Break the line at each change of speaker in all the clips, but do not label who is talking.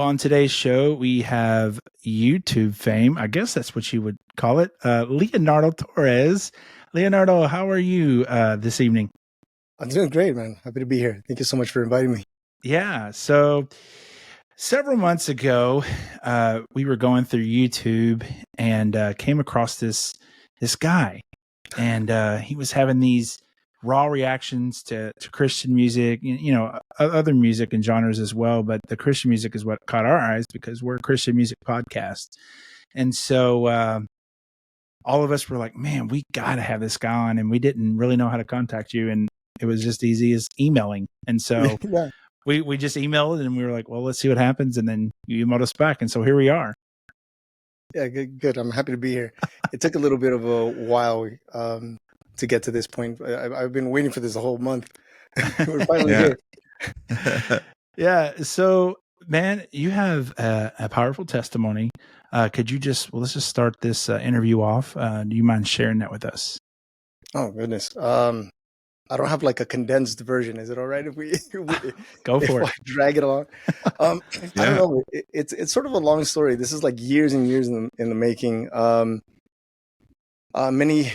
Well, on today's show, we have YouTube fame. I guess that's what you would call it. Leonardo Torres. Leonardo, how are you this evening?
I'm doing great, man. Happy to be here. Thank you so much for inviting me.
Yeah. So several months ago, we were going through YouTube and came across this guy, and he was having these raw reactions to Christian music, other music and genres as well. But the Christian music is what caught our eyes because we're a Christian music podcast. And so all of us were like, man, we got to have this guy on. And we didn't really know how to contact you. And it was just easy as emailing. And so
Yeah,
we just emailed and we were like, well, let's see what happens. And then you emailed us back. And so here we are.
yeah, good. I'm happy to be here. It took a little bit of a while to get to this point. I've been waiting for this a whole month. We're finally
Yeah.
here.
Yeah. So, man, you have a powerful testimony. Could you let's just start this interview off. Do you mind sharing that with us?
Oh goodness. I don't have like a condensed version. Is it all right if we
Go
if
for
I
it.
drag it along? I don't
Yeah.
know. It's sort of a long story. This is like years and years in the making. Many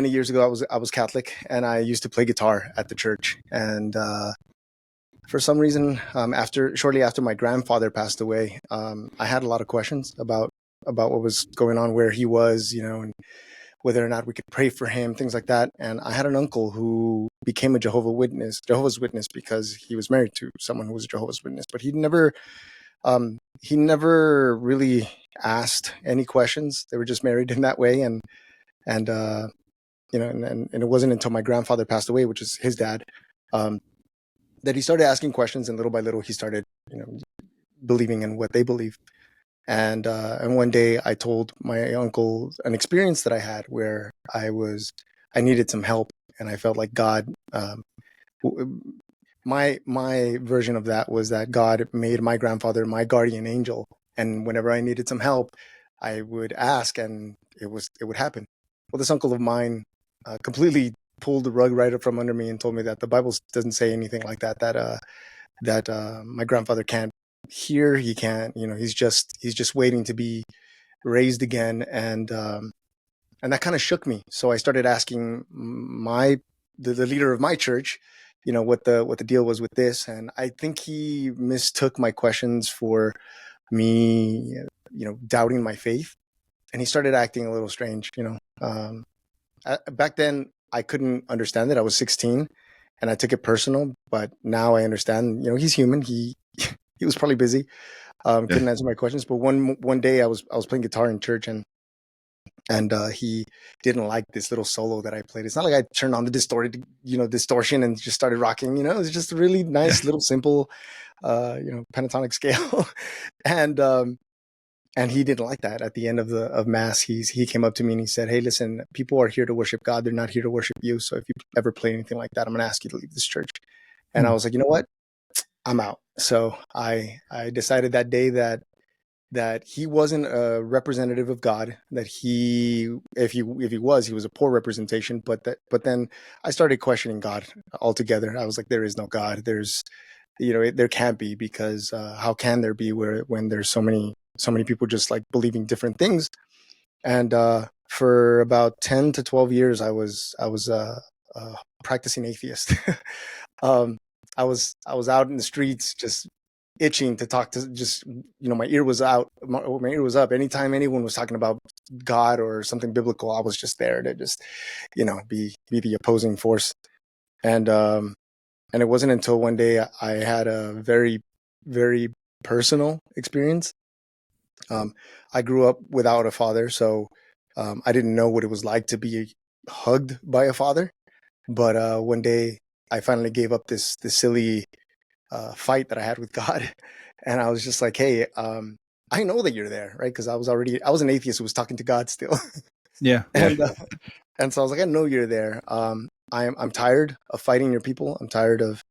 years ago, I was Catholic, and I used to play guitar at the church. And for some reason, shortly after my grandfather passed away, I had a lot of questions about what was going on, where he was, and whether or not we could pray for him, things like that. And I had an uncle who became a Jehovah's Witness, because he was married to someone who was a Jehovah's Witness, but he never really asked any questions. They were just married in that way, and and it wasn't until my grandfather passed away, which is his dad, that he started asking questions, and little by little he started, believing in what they believe. And one day I told my uncle an experience that I had where I needed some help, and I felt like God. My version of that was that God made my grandfather my guardian angel, and whenever I needed some help, I would ask, and it would happen. Well, this uncle of mine completely pulled the rug right up from under me and told me that the Bible doesn't say anything like that. That my grandfather can't hear. He can't. He's just waiting to be raised again, and that kind of shook me. So I started asking the leader of my church, what the deal was with this, and I think he mistook my questions for me, doubting my faith, and he started acting a little strange. Back then I couldn't understand it. I was 16, and I took it personal, but now I understand. He's human. He was probably busy, couldn't answer my questions. But one day I was playing guitar in church, and he didn't like this little solo that I played. It's not like I turned on the distortion and just started rocking. It was just a really nice little simple, pentatonic scale, and and he didn't like that. At the end of mass, he came up to me and he said, "Hey, listen, people are here to worship God. They're not here to worship you. So if you ever play anything like that, I'm going to ask you to leave this church." And I was like, you know what? I'm out. So I decided that day that he wasn't a representative of God, that if he was, he was a poor representation. But then I started questioning God altogether. I was like, there is no God. There can't be, because how can there be when there's so many people just like believing different things? And for about 10 to 12 years, I was practicing atheist. I was out in the streets just itching to talk to, just, my ear was out, my ear was up. Anytime anyone was talking about God or something biblical, I was just there to just, be the opposing force. And it wasn't until one day I had a very, very personal experience. I grew up without a father, so I didn't know what it was like to be hugged by a father. But one day I finally gave up this silly fight that I had with God, and I was just like, "Hey, I know that you're there, right?" Because I was an atheist who was talking to God still,
Yeah.
and so I was like, "I know you're there. I'm tired of fighting your people. I'm tired of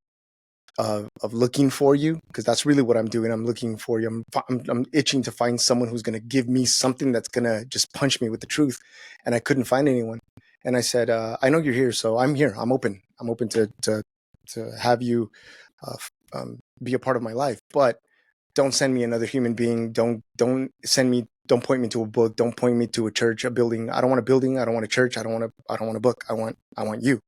looking for you, because that's really what I'm doing. I'm looking for you. I'm itching to find someone who's going to give me something that's going to just punch me with the truth." And I couldn't find anyone. And I said, "I know you're here, so I'm here. I'm open. I'm open to have you be a part of my life. But don't send me another human being. Don't point me to a book. Don't point me to a church, a building. I don't want a building. I don't want a church. I don't want a book. I want you.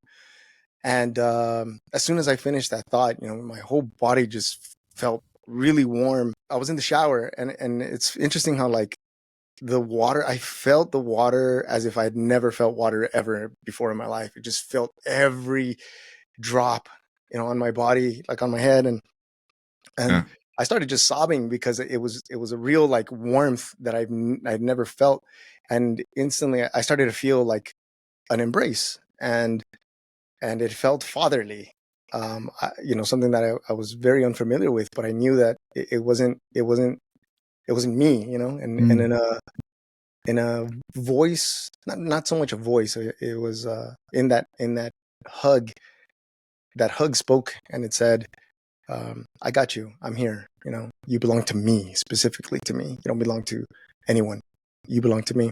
And as soon as I finished that thought, my whole body just felt really warm. I was in the shower, and it's interesting how like the water, I felt the water as if I'd never felt water ever before in my life. It just felt every drop, on my body, like on my head, and
Yeah.
I started just sobbing because it was a real like warmth that I'd never felt, and instantly I started to feel like an embrace, and it felt fatherly. Something that I was very unfamiliar with, but I knew that it wasn't me, and in a voice, not so much a voice. It was in that hug. That hug spoke, and it said, "I got you. I'm here. You belong to me, specifically to me. You don't belong to anyone. You belong to me."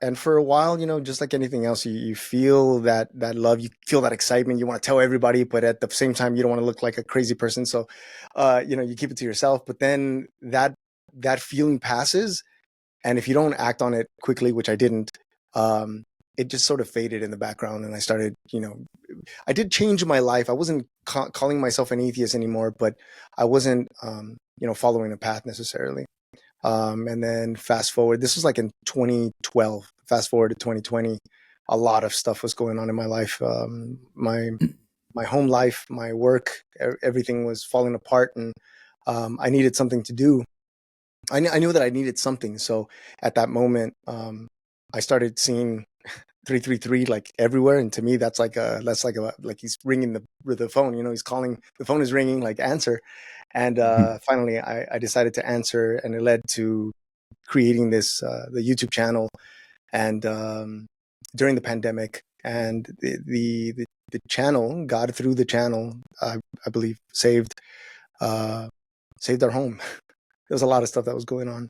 And for a while, just like anything else, you feel that love, you feel that excitement, you want to tell everybody, but at the same time, you don't want to look like a crazy person. So, you keep it to yourself. But then that feeling passes, and if you don't act on it quickly, which I didn't, it just sort of faded in the background. And I started, I did change my life. I wasn't calling myself an atheist anymore, but I wasn't, following a path necessarily. And then fast forward, this was like in 2012, fast forward to 2020, a lot of stuff was going on in my life. My home life, my work, everything was falling apart, and I needed something to do. I knew that I needed something. So at that moment, I started seeing 333 like everywhere, and to me that's like he's ringing the phone, he's calling, the phone is ringing, like answer. And finally I decided to answer, and it led to creating this the YouTube channel. And during the pandemic, and the channel, God through the channel, I believe saved our home. There was a lot of stuff that was going on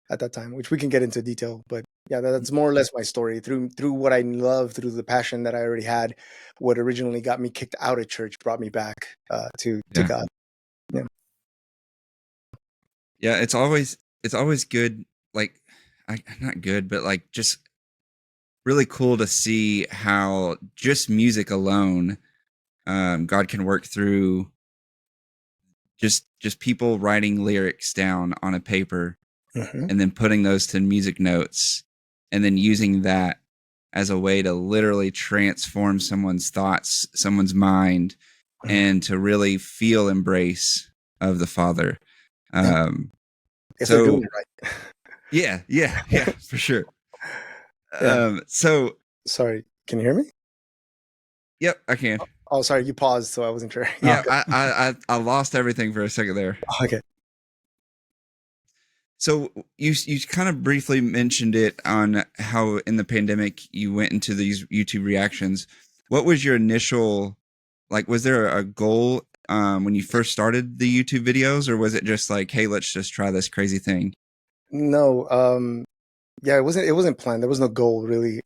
at that time, which we can get into detail. But yeah, that's more or less my story. Through what I love, through the passion that I already had, what originally got me kicked out of church brought me back to God. Yeah.
Yeah, it's always good, like not good, but like just really cool to see how just music alone, God can work through just people writing lyrics down on a paper, and then putting those to music notes, and then using that as a way to literally transform someone's thoughts, someone's mind, and to really feel embrace of the Father.
If they're doing it right.
Yeah, for sure.
Yeah.
So
sorry, can you hear me?
Yep, I can.
Oh, sorry, you paused, so I wasn't sure.
Yeah, I lost everything for a second there.
Okay.
So you kind of briefly mentioned it on how in the pandemic you went into these YouTube reactions. What was your initial, like, was there a goal when you first started the YouTube videos, or was it just like, hey, let's just try this crazy thing?
No, yeah, it wasn't planned. There was no goal really.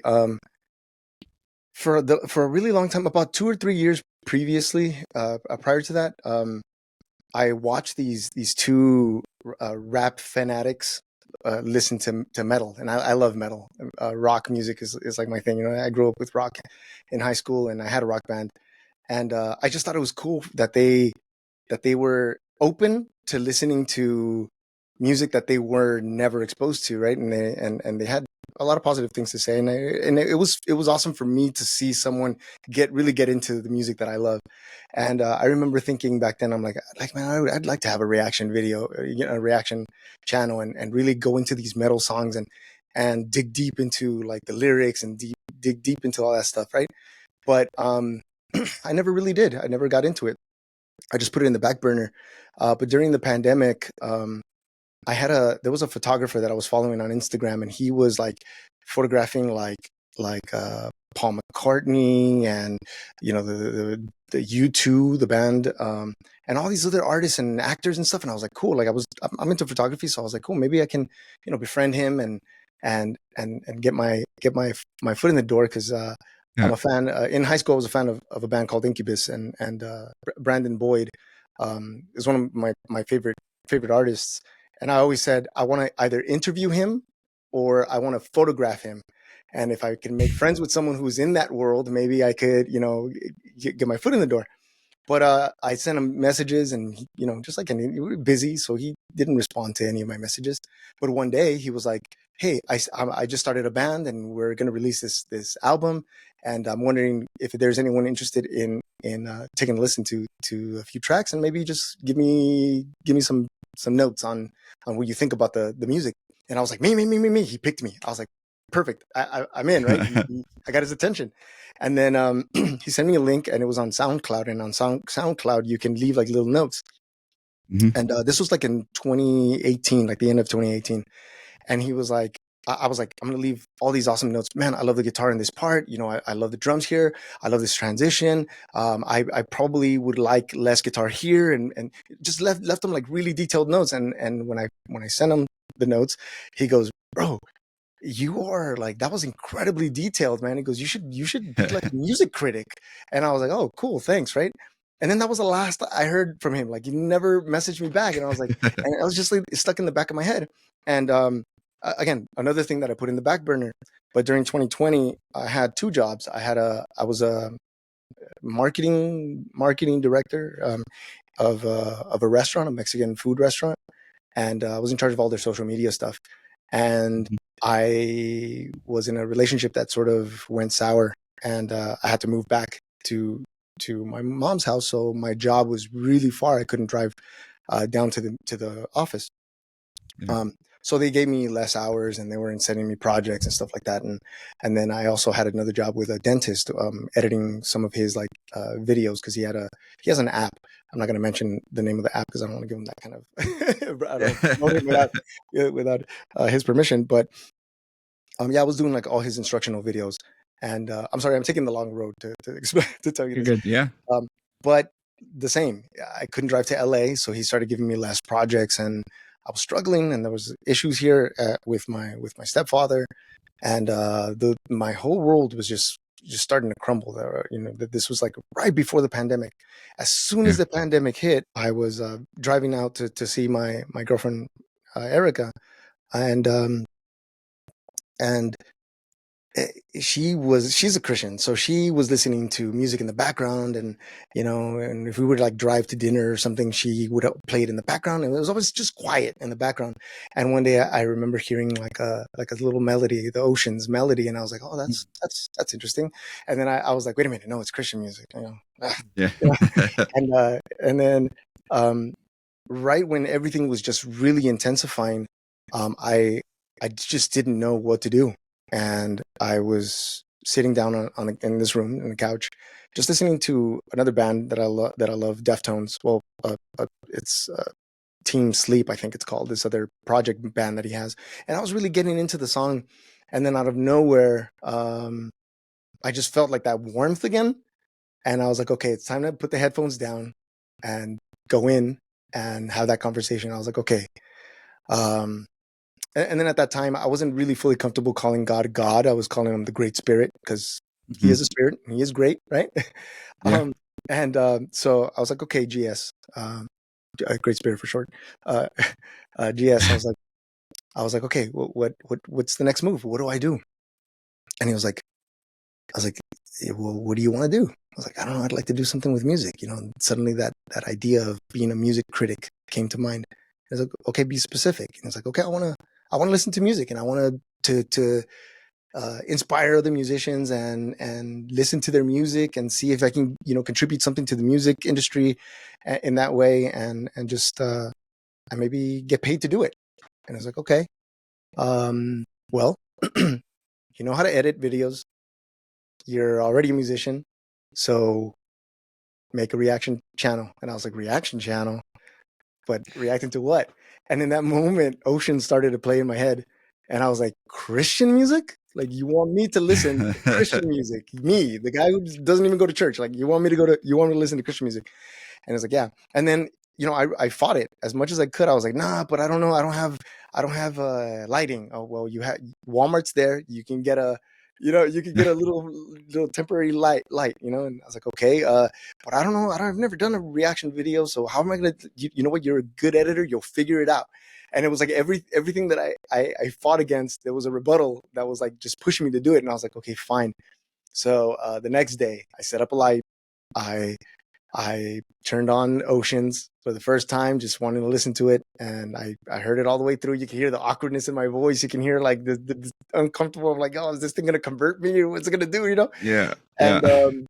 For a really long time, about 2 or 3 years previously, prior to that, I watched these two rap fanatics listen to metal, and I love metal. Rock music is like my thing. I grew up with rock in high school, and I had a rock band, and I just thought it was cool that they were open to listening to music that they were never exposed to, right? And they had a lot of positive things to say, and it was awesome for me to see someone really get into the music that I love. And I remember thinking back then, I'm like man, I'd like to have a reaction video, a reaction channel, and really go into these metal songs and dig deep into like the lyrics and dig deep into all that stuff, right? But I never really did. I never got into it. I just put it in the back burner. But during the pandemic, there was a photographer that I was following on Instagram, and he was like photographing Paul McCartney and the U2, the band, and all these other artists and actors and stuff. And I was like, cool. Like I'm into photography, so I was like, cool. Maybe I can befriend him and get my foot in the door, because I'm a fan. In high school, I was a fan of a band called Incubus, and Brandon Boyd is one of my favorite artists. And I always said I want to either interview him or I want to photograph him. And if I can make friends with someone who's in that world, maybe I could, get my foot in the door. But I sent him messages, and he, just like we were busy, so he didn't respond to any of my messages. But one day he was like, "Hey, I just started a band, and we're gonna release this album, and I'm wondering if there's anyone interested in taking a listen to a few tracks, and maybe just give me some notes on what you think about the music." And I was like, "Me." He picked me. I was like, "Perfect, I'm in, right?" I got his attention. And then he sent me a link, and it was on SoundCloud. And on SoundCloud, you can leave like little notes.
Mhm.
And this was like in 2018, like the end of 2018. And he was like, I was like, I'm going to leave all these awesome notes. Man, I love the guitar in this part. I love the drums here. I love this transition. I probably would like less guitar here, and just left them like really detailed notes. And when I sent him the notes, he goes, "Bro, you are like, that was incredibly detailed, man." He goes, you should be like a music critic." And I was like, "Oh, cool, thanks." Right. And then that was the last I heard from him. Like, he never messaged me back. And I was like, and I was just like stuck in the back of my head. And again, another thing that I put in the back burner. But during 2020, I had two jobs. I was a marketing director of a restaurant, a Mexican food restaurant, and I was in charge of all their social media stuff. And I was in a relationship that sort of went sour, and I had to move back to my mom's house. So my job was really far. I couldn't drive down to the office.
Yeah.
So they gave me less hours, and they were sending me projects and stuff like that. And then I also had another job with a dentist, editing some of his videos, because he has an app. I'm not going to mention the name of the app because I don't want to give him that kind of I don't know him without his permission. But I was doing like all his instructional videos. And I'm sorry, I'm taking the long road to explain, to tell you
You're
this.
good. Yeah.
But the same, I couldn't drive to LA, so he started giving me less projects, and I was struggling, and there was issues here with my stepfather, and my whole world was just starting to crumble. There, this was like right before the pandemic. As soon as the pandemic hit, I was driving out to see my girlfriend Erica, and she's a Christian, so she was listening to music in the background, and and if we would like drive to dinner or something, she would play it in the background, and it was always just quiet in the background. And one day I remember hearing like a little melody, the Ocean's melody, and I was like, "Oh, that's interesting." And then I was like, "Wait a minute, no, it's Christian music."
Yeah.
And then right when everything was just really intensifying, I just didn't know what to do. And I was sitting down in this room on the couch, just listening to another band that I love, Deftones. Well, it's Team Sleep, I think it's called, this other project band that he has. And I was really getting into the song, and then out of nowhere, I just felt like that warmth again, and I was like, "Okay, it's time to put the headphones down and go in and have that conversation." I was like, "Okay." And then at that time, I wasn't really fully comfortable calling God God. I was calling him the Great Spirit, because he is a spirit and he is great, right?
Yeah.
So I was like, "Okay, GS, Great Spirit for short, GS." I was like, "Okay, what's the next move? What do I do?" And he was like, I was like, "Well, what do you want to do?" I was like, "I don't know. I'd like to do something with music." And suddenly that idea of being a music critic came to mind. I was like, "Okay, be specific." And it's like, "Okay, I want to listen to music, and I want to inspire other musicians and listen to their music and see if I can, contribute something to the music industry in that way, and just and maybe get paid to do it." And I was like, "Okay, well, you know how to edit videos. You're already a musician, so make a reaction channel." And I was like, "Reaction channel? But reacting to what?" And in that moment, Ocean started to play in my head, and I was like, "Christian music? Like, you want me to listen to Christian music? Me, the guy who doesn't even go to church. Like, you want me to listen to Christian music?" And it's like, "Yeah." And then, I fought it as much as I could. I was like, "Nah, but I don't know. I don't have lighting." "Oh, well, you have Walmart's there. You can get you could get a little temporary light, And I was like, okay, but I don't know. I've never done a reaction video, so how am I gonna? You know what? You're a good editor. You'll figure it out. And it was like everything that I fought against, there was a rebuttal that was like just pushing me to do it, and I was like, okay, fine. So the next day, I set up a light. I turned on Oceans for the first time, just wanting to listen to it, and I heard it all the way through. You can hear the awkwardness in my voice. You can hear like the uncomfortable of like, oh, is this thing gonna convert me? Or what's it gonna do?
Yeah.
And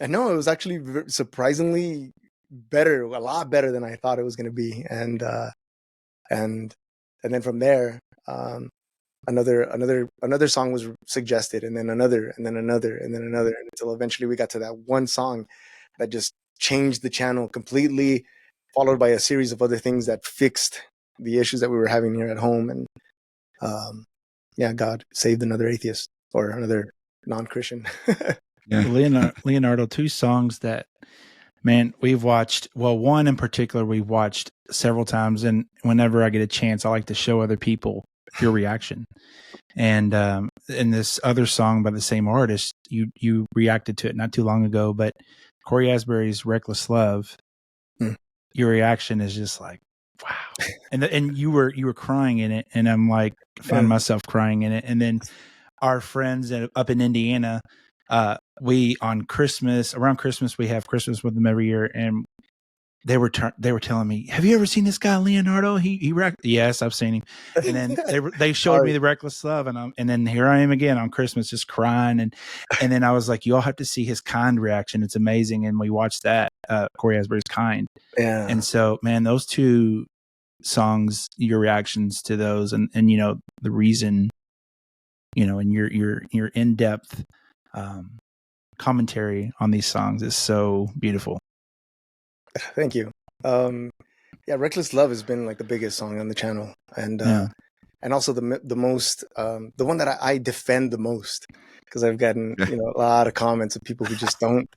and no, it was actually surprisingly better, a lot better than I thought it was gonna be. And then from there, another song was suggested, and then another, and then another, and then another, until eventually we got to that one song that just changed the channel completely, followed by a series of other things that fixed the issues that we were having here at home. And yeah, God saved another atheist or another non-Christian.
Yeah. Leonardo, two songs that, man, we've watched. Well, one in particular we've watched several times, and whenever I get a chance, I like to show other people your reaction. And in this other song by the same artist, you reacted to it not too long ago, but Cory Asbury's "Reckless Love." Your reaction is just like, wow, and you were crying in it, and I'm like, found myself crying in it. And then our friends up in Indiana, we around Christmas, we have Christmas with them every year, and they were telling me, have you ever seen this guy Leonardo? He yes, I've seen him. And then they showed me the Reckless Love, and then here I am again on Christmas just crying, and then I was like, you all have to see his Kind reaction. It's amazing. And we watched that, Cory Asbury's Kind.
Yeah.
And so, man, those two songs, your reactions to those, and the reason, and your in-depth commentary on these songs is so beautiful.
Thank you. Yeah, Reckless Love has been like the biggest song on the channel, and also the most, the one that I defend the most, because I've gotten a lot of comments of people who just don't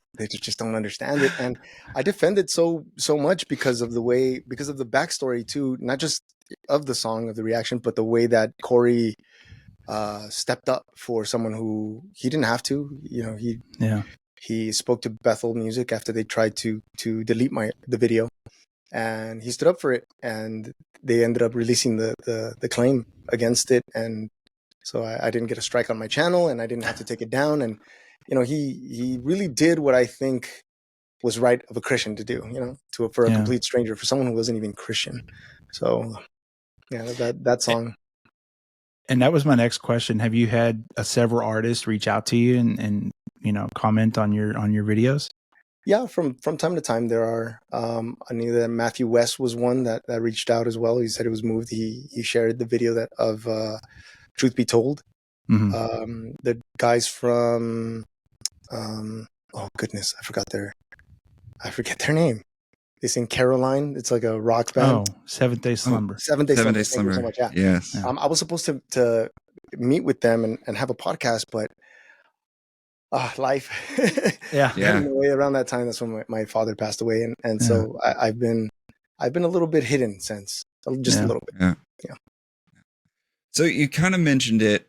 understand it, and I defend it so much because of the backstory too, not just of the song, of the reaction, but the way that Cory stepped up for someone who he didn't have to. He spoke to Bethel Music after they tried to delete the video, and he stood up for it, and they ended up releasing the claim against it. And so I didn't get a strike on my channel, and I didn't have to take it down. And he really did what I think was right of a Christian to do, for a complete stranger, for someone who wasn't even Christian. So yeah, that song.
And that was my next question. Have you had several artists reach out to you and comment on your videos?
Yeah, from time to time there are. I knew that Matthew West was one that reached out as well. He said he was moved. He shared the video of Truth Be Told. Mm-hmm. The guys from oh goodness, I forget their name. They sing Caroline. It's like a rock band.
Oh, Seventh Day Slumber.
Seventh Day Slumber.
Thank you so
much. Yeah.
Yes.
I was supposed to meet with them and have a podcast, but life.
Yeah.
In the way around that time, that's when my father passed away, and so I've been a little bit hidden since, just a little bit. Yeah.
So you kind of mentioned it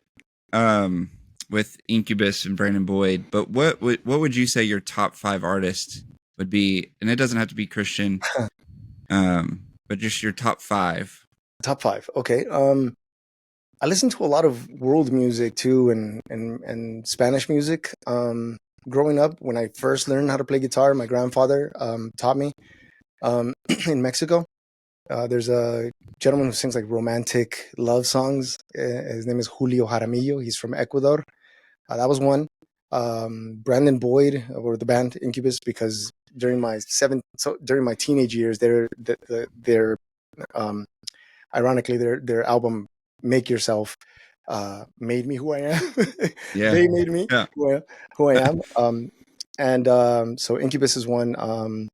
with Incubus and Brandon Boyd, but what would you say your top 5 artists would be? And it doesn't have to be Christian, but just your top 5.
Top 5. Okay. I listen to a lot of world music too, and Spanish music. Growing up, when I first learned how to play guitar, my grandfather taught me in Mexico. There's a gentleman who sings like romantic love songs. His name is Julio Jaramillo. He's from Ecuador. That was one. Brandon Boyd, or the band Incubus, because during my teenage years, ironically their album Make Yourself made me who I am. They made me who I am. And so Incubus is one.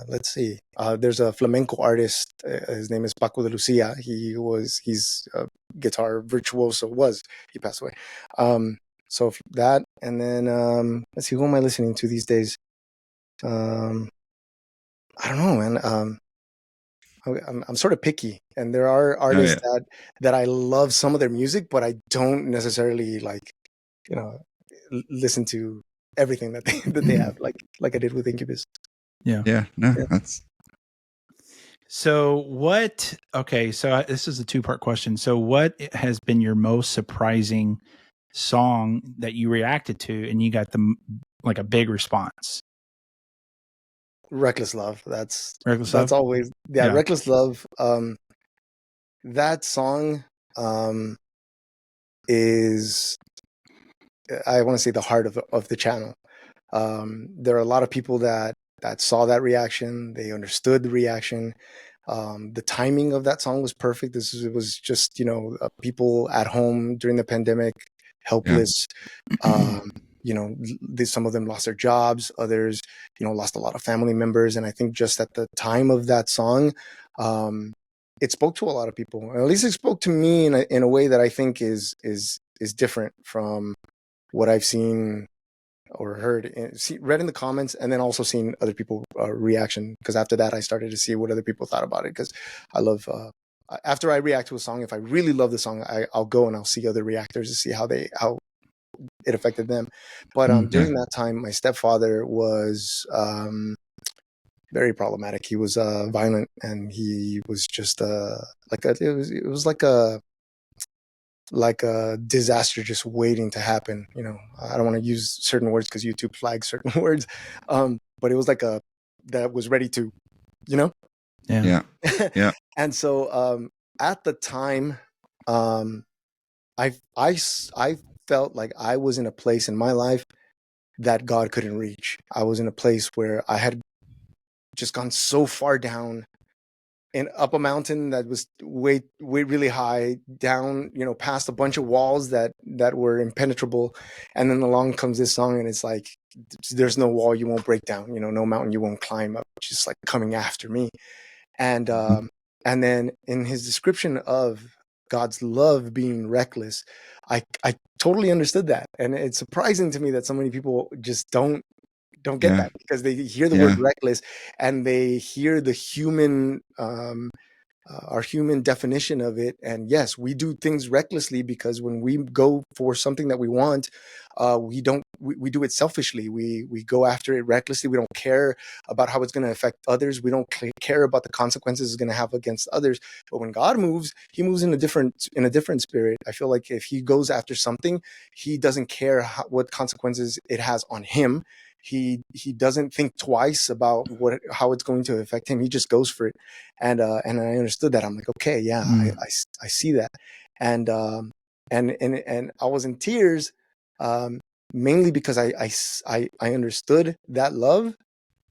Let's see. There's a flamenco artist. His name is Paco de Lucia. He's a guitar virtuoso. He passed away. So that, and then let's see, who am I listening to these days? I don't know, man. I'm sort of picky, and there are artists that I love some of their music, but I don't necessarily like, listen to everything that they have, like I did with Incubus.
Yeah. No,
Yeah.
that's.
So this is a two-part question. So what has been your most surprising song that you reacted to and you got like a big response?
Reckless Love. That's
Reckless Love?
always, yeah. Reckless Love. That song is, I want to say, the heart of the channel. There are a lot of people that saw that reaction. They understood the reaction. The timing of that song was perfect. It was just, people at home during the pandemic, helpless. Some of them lost their jobs. Others, lost a lot of family members. And I think just at the time of that song, it spoke to a lot of people. At least it spoke to me in a way that I think is different from what I've seen or heard, read in the comments, and then also seen other people reaction. Because after that, I started to see what other people thought about it. Because I love, after I react to a song, if I really love the song, I'll go and I'll see other reactors to see how it affected them. But during that time, my stepfather was very problematic. He was violent, and he was just it was like a disaster just waiting to happen. I don't want to use certain words because YouTube flags certain words, but it was like that was ready to,
Yeah.
And so at the time, I felt like I was in a place in my life that God couldn't reach. I was in a place where I had just gone so far down and up a mountain that was way really high, down, past a bunch of walls that were impenetrable. And then along comes this song, and it's like, there's no wall you won't break down, no mountain you won't climb up, just like coming after me. And and then in his description of God's love being reckless, I totally understood that. And it's surprising to me that so many people just don't get that, because they hear the word reckless and they hear the human, our human definition of it. And yes, we do things recklessly, because when we go for something that we want, we do it selfishly. We go after it recklessly. We don't care about how it's going to affect others. We don't care about the consequences it's going to have against others. But when God moves, he moves in a different spirit. I feel like if he goes after something, he doesn't care what consequences it has on him. He doesn't think twice about how it's going to affect him. He just goes for it. And I understood that. I'm like, okay, yeah, I see that. And I was in tears, mainly because I understood that love.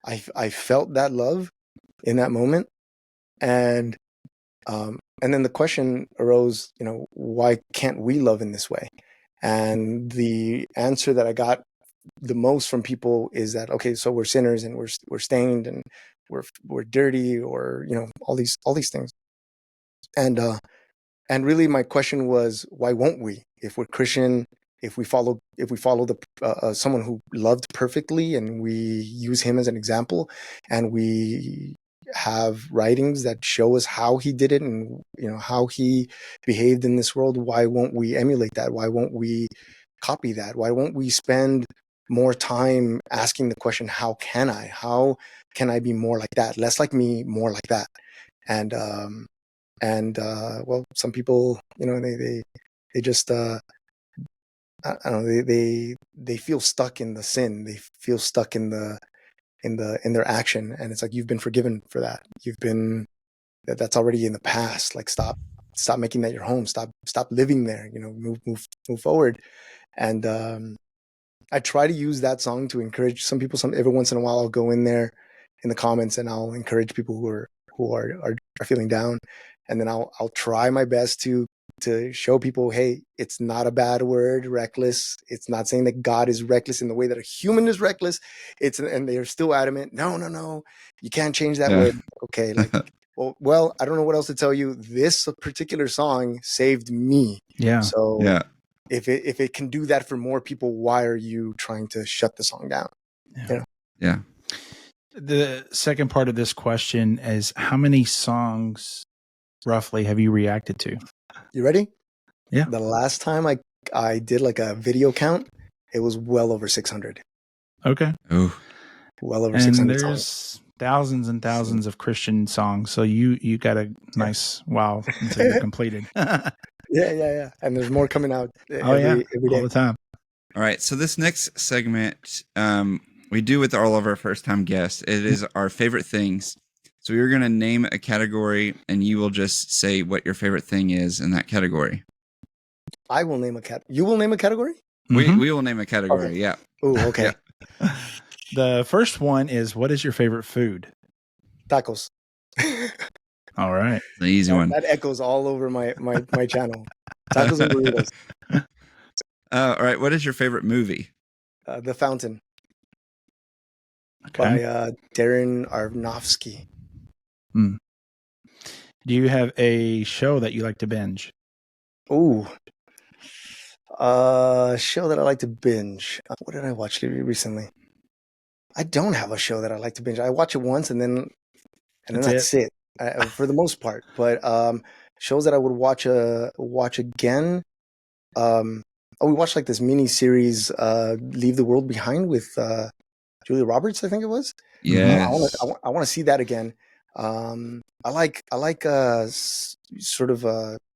I felt that love in that moment. And then the question arose, why can't we love in this way? And the answer that I got the most from people is that, okay, so we're sinners, and we're stained, and we're dirty, or all these things. And really my question was, why won't we? If we're Christian, if we follow the someone who loved perfectly, and we use him as an example, and we have writings that show us how he did it, and how he behaved in this world, why won't we emulate that? Why won't we copy that? Why won't we spend more time asking the question, how can I be more like that? Less like me, more like that. And well, some people, they just I don't know, they feel stuck in the sin. They feel stuck in their action. And it's like, you've been forgiven for that. That's already in the past. Like, stop making that your home. Stop living there, move forward. And I try to use that song to encourage some people. Every once in a while, I'll go in there in the comments and I'll encourage people who are feeling down, and then I'll try my best to show people, hey, it's not a bad word, reckless. It's not saying that God is reckless in the way that a human is reckless. And they're still adamant. No, you can't change that word. Okay, like, well, I don't know what else to tell you. This particular song saved me.
Yeah.
So yeah. If it can do that for more people, why are you trying to shut the song down?
Yeah.
The second part of this question is how many songs roughly have you reacted to?
You ready?
Yeah.
The last time I did like a video count, it was well over 600.
Okay.
Oh,
Well over
And
600 songs.
there's thousands and thousands of Christian songs. So you got a nice wow until you're completed.
Yeah. And there's more coming out every day.
All the time.
All right. So this next segment, we do with all of our first time guests. It is our favorite things. So we're going to name a category and you will just say what your favorite thing is in that category.
I will name a You will name a category?
Mm-hmm. We will name a category.
Okay.
Yeah.
Oh, okay.
Yeah.
The first one is, what is your favorite food?
Tacos.
All right.
The easy one.
That echoes all over my channel. Tacos and burritos.
All right. What is your favorite movie?
The Fountain.
Okay.
By Darren Aronofsky.
Do you have a show that you like to binge?
Ooh. Show that I like to binge. What did I watch recently? I don't have a show that I like to binge. I watch it once and then that's it. For the most part. But shows that I would watch again. We watched like this mini series, Leave the World Behind with Julia Roberts, I think it was.
Yes.
I want to see that again. I like sort of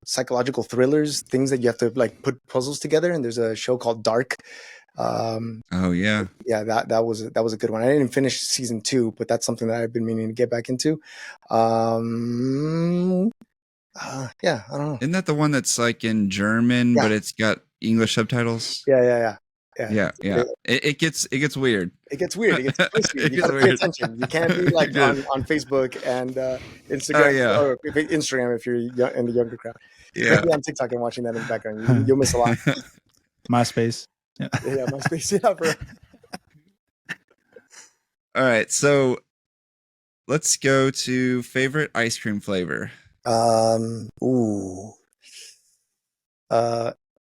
psychological thrillers, things that you have to like put puzzles together. And there's a show called Dark.
Oh yeah.
Yeah, that was a good one. I didn't finish season 2, but that's something that I've been meaning to get back into. Yeah, I don't know.
Isn't that the one that's like in German, but it's got English subtitles?
Yeah.
It gets weird.
It gets weird. It gets twisty.
It
You
gets
gotta pay
weird.
attention. You can't be like on Facebook and Instagram, or Instagram if you're in the younger crowd. You can't be on TikTok and watching that in the background. You'll miss a lot.
MySpace.
Yeah, MySpace. Yeah, bro.
All right, so let's go to favorite ice cream flavor.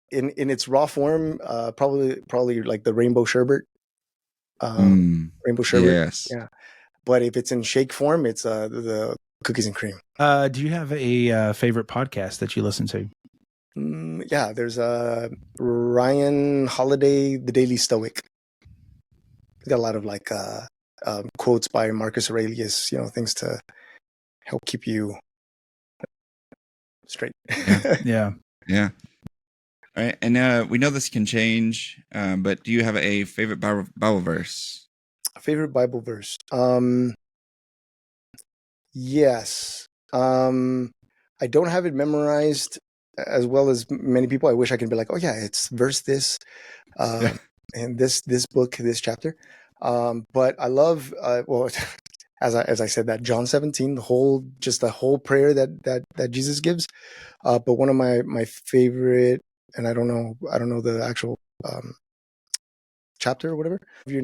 In its raw form, probably like the rainbow sherbet. Rainbow sherbet.
Yes.
Yeah. But if it's in shake form, it's the cookies and cream.
Do you have a favorite podcast that you listen to?
Yeah, there's Ryan Holiday, The Daily Stoic. He's got a lot of like quotes by Marcus Aurelius, things to help keep you straight.
Yeah.
All right, and we know this can change, but do you have a favorite Bible verse?
A favorite Bible verse? Yes. I don't have it memorized as well as many people. I wish I could be like, oh yeah, it's verse this, and this book, this chapter. But I love, as I said, that John 17, the whole prayer that Jesus gives. But one of my favorite, and I don't know the actual chapter or whatever. Love your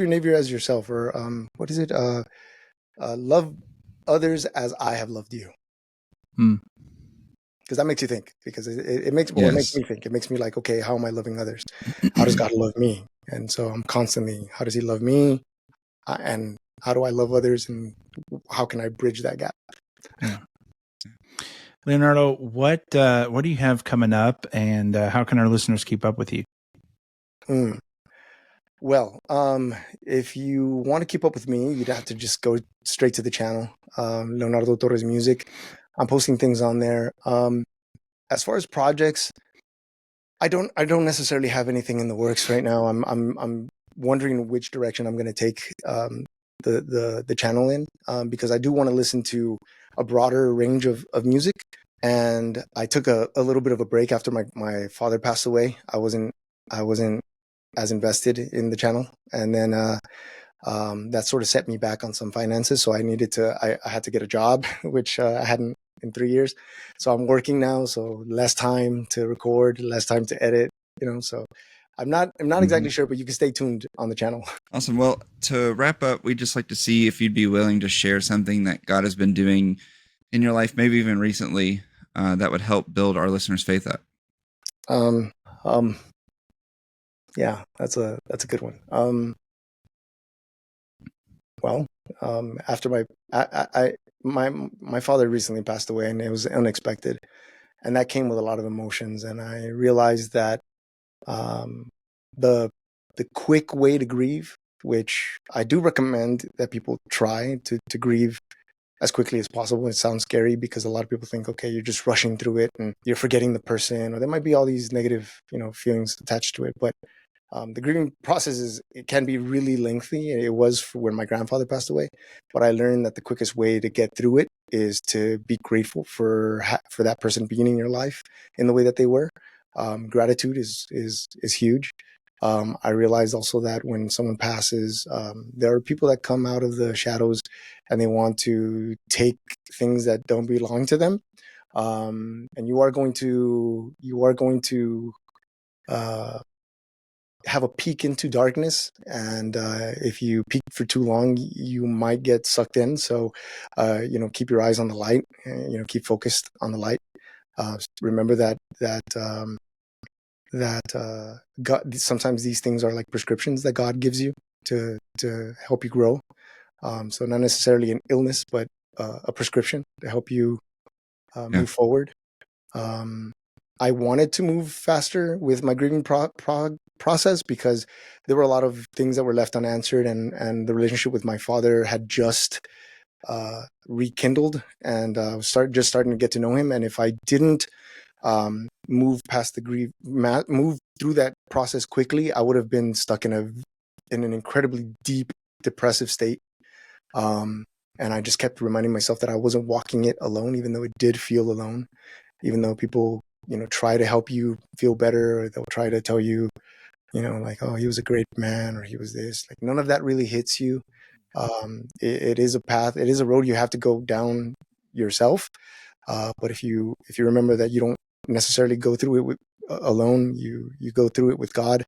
neighbor as yourself, or what is it? Love others as I have loved you. Because that makes you think. Because it makes me think. It makes me like, okay, how am I loving others? How does God love me? And so I'm constantly, how does He love me? And how do I love others? And how can I bridge that gap?
Yeah. Leonardo, what do you have coming up, and how can our listeners keep up with you?
Well, if you want to keep up with me, you'd have to just go straight to the channel, Leonardo Torres Music. I'm posting things on there. As far as projects, I don't necessarily have anything in the works right now. I'm wondering which direction I'm going to take the channel in, because I do want to listen to a broader range of music. And I took a little bit of a break after my father passed away. I wasn't as invested in the channel, and then that sort of set me back on some finances. So I had to get a job, which I hadn't in 3 years. So I'm working now, so less time to record, less time to edit, so I'm not exactly sure, but you can stay tuned on the channel.
Awesome. Well, to wrap up, we'd just like to see if you'd be willing to share something that God has been doing in your life, maybe even recently, that would help build our listeners' faith up.
Yeah, that's a good one. Well, after my father recently passed away, and it was unexpected, and that came with a lot of emotions. And I realized that um, the the quick way to grieve, which I do recommend that people try to grieve as quickly as possible. It sounds scary because a lot of people think, okay, you're just rushing through it and you're forgetting the person, or there might be all these negative, feelings attached to it. But the grieving process it can be really lengthy. It was for when my grandfather passed away, but I learned that the quickest way to get through it is to be grateful for that person being in your life in the way that they were. Gratitude is huge. I realized also that when someone passes, there are people that come out of the shadows and they want to take things that don't belong to them. And you are going to uh, have a peek into darkness, and if you peek for too long, you might get sucked in. So, keep your eyes on the light. Keep focused on the light. Remember that God. Sometimes these things are like prescriptions that God gives you to help you grow. So not necessarily an illness, but a prescription to help you move forward. I wanted to move faster with my grieving process because there were a lot of things that were left unanswered, and the relationship with my father had just rekindled, and just starting to get to know him. And if I didn't move past the move through that process quickly, I would have been stuck in an incredibly deep depressive state. And I just kept reminding myself that I wasn't walking it alone, even though it did feel alone, even though people, try to help you feel better, or they'll try to tell you, like, oh, he was a great man, or he was this. Like, none of that really hits you. It is a path, it is a road you have to go down yourself. But if you remember that you don't necessarily go through it alone, you go through it with God.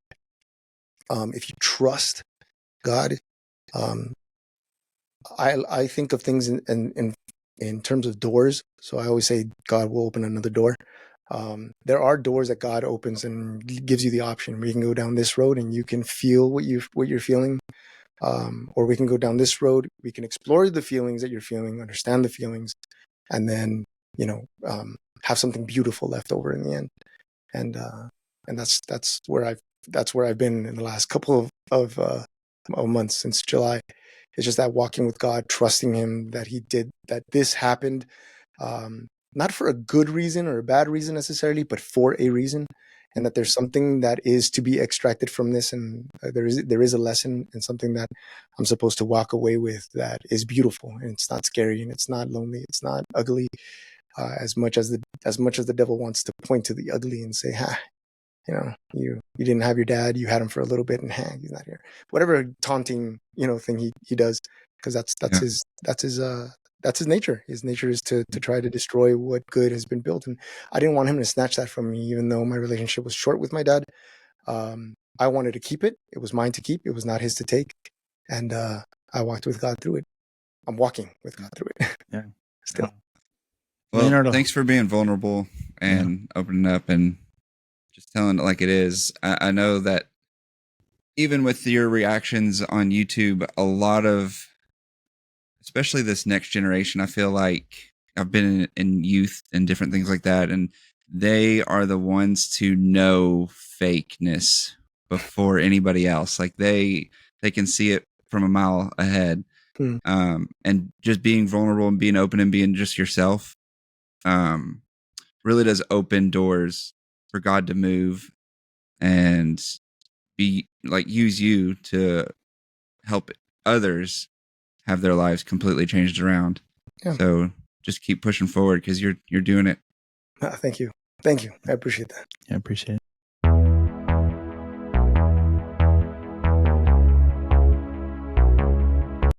If you trust God, um, I think of things in terms of doors. So I always say God will open another door. There are doors that God opens and gives you the option. We can go down this road and you can feel what you're feeling, or we can go down this road. We can explore the feelings that you're feeling, understand the feelings, and then have something beautiful left over in the end. And that's where I've been in the last couple of months since July. It's just that walking with God, trusting Him that this happened, not for a good reason or a bad reason necessarily, but for a reason, and that there's something that is to be extracted from this, and there is a lesson and something that I'm supposed to walk away with that is beautiful, and it's not scary, and it's not lonely, it's not ugly, as much as the devil wants to point to the ugly and say, "Ha, you didn't have your dad, you had him for a little bit, and he's not here." Whatever taunting, thing he does, because that's his nature. His nature is to try to destroy what good has been built. And I didn't want him to snatch that from me, even though my relationship was short with my dad. I wanted to keep it. It was mine to keep. It was not his to take. And I walked with God through it. I'm walking with God through it.
Yeah.
Still.
Well,
Leonardo,
thanks for being vulnerable and opening up and just telling it like it is. I know that even with your reactions on YouTube, a lot of, especially this next generation, I feel like I've been in youth and different things like that, and they are the ones to know fakeness before anybody else. Like they can see it from a mile ahead. And just being vulnerable and being open and being just yourself really does open doors for God to move and use you to help others have their lives completely changed around. Yeah. So just keep pushing forward because you're doing it.
Thank you. I appreciate that.
Yeah, I appreciate it.